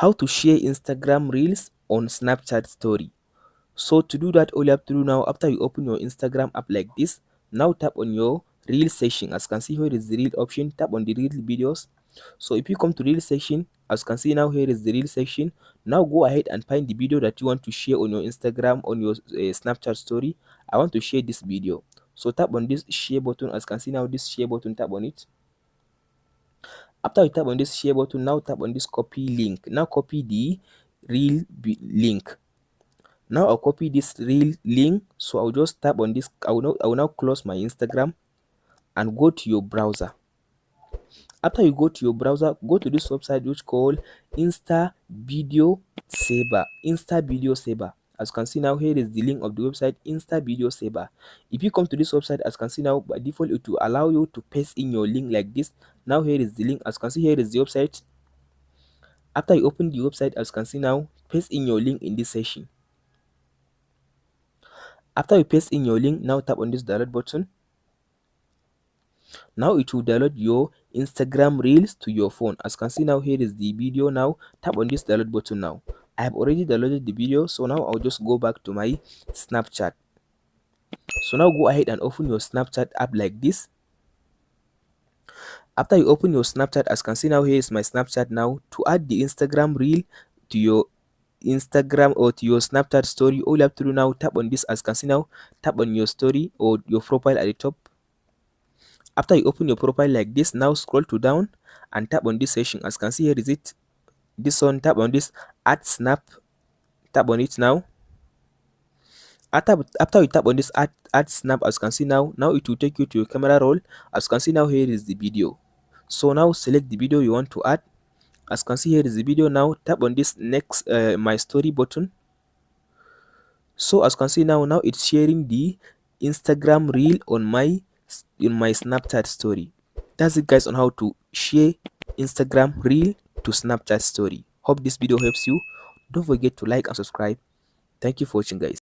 How to share Instagram Reels on Snapchat Story. So to do that, all you have to do now, after you open your Instagram app like this, now tap on your Reel section. As you can see, here is the Reel option. Tap on the Reel videos. So if you come to Reel section, as you can see now, here is the Reel section. Now go ahead and find the video that you want to share on your Instagram, on your Snapchat story. I want to share this video. So tap on this share button. As you can see now, this share button, tap on it. After you tap on this share button, now tap on this copy link. Now copy the link. Now I'll copy this Reel link. So I'll just tap on this. I will now close my Instagram and go to your browser. After you go to your browser, go to this website which called Insta Video Saver. Insta Video Saver. As you can see now, here is the link of the website Insta Video Saver. If you come to this website, as you can see now, by default it will allow you to paste in your link like this. Now here is the link. As you can see, here is the website. After you open the website, as you can see now, paste in your link in this section. After you paste in your link, now tap on this download button. Now it will download your Instagram Reels to your phone. As you can see now, here is the video. Now tap on this download button. Now I have already downloaded the video, so now I'll just go back to my Snapchat. So now go ahead and open your Snapchat app like this. After you open your Snapchat, as you can see now, here is my Snapchat. Now to add the Instagram Reel to your Instagram or to your Snapchat story, all you have to do now, tap on this. As you can see now, tap on your story or your profile at the top. After you open your profile like this, now scroll to down and tap on this section. As you can see, here is it. This one, tap on this add snap. Tap on it now. After you tap on this add snap, as you can see now, it will take you to your camera roll. As you can see now, here is the video. So now select the video you want to add. As you can see, here is the video. Now tap on this next my story button. So as you can see now, it's sharing the Instagram Reel on my Snapchat story. That's it guys on how to share Instagram Reel to Snapchat story. Hope this video helps you. Don't forget to like and subscribe. Thank you for watching guys.